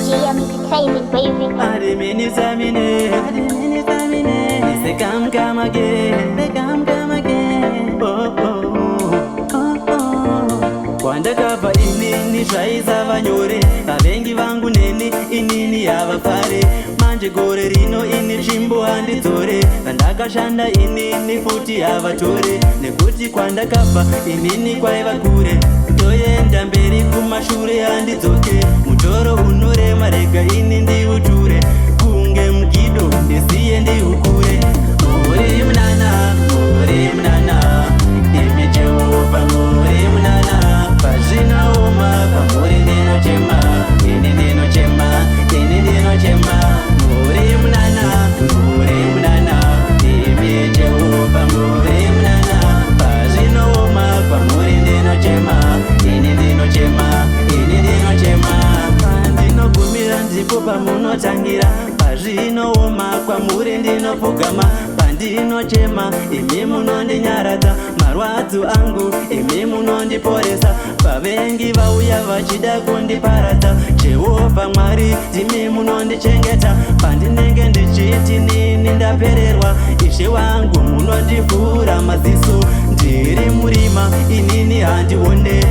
Yeah, I'm entertainment, baby. Adimini samine, they come again, oh oh, oh oh. Kwanda kava inini shaiza vanyore, vavengi vangu neni inini yavafare. Manje gore rino ini chimbo handidzore, vandakashanda inini futi yavatore. Nekuti kwanda kava inini kwaiva kure, toyenda mberi kumashure handidzoke. Mutoro unorema rega ini ndiuture, kunge mugido ndisiye ndiukure. Muri munana, imi Jehova muri munana. Pazvinaoma pamuri ndinochema, ini ndinochema, ini ndinochema. Muri munana, imi Jehova muri munana. Pazvinaoma pamuri ndinochema, ini ndinochema, ini ndinochema. Pandinogumira ndipo pamunotangira, pazvinooma kwamuri ndinopfugama. Pandinochema imi munondinyaradza, marwadzo angu imi munondiporesa. Vavengi vauya vachida kundiparadza, Jehovha Mwari timi munondichengeta. Pandinenge ndichiti nini ndapererwa, Ishe wangu munondivhura maziso. Ndiri murima inini handione,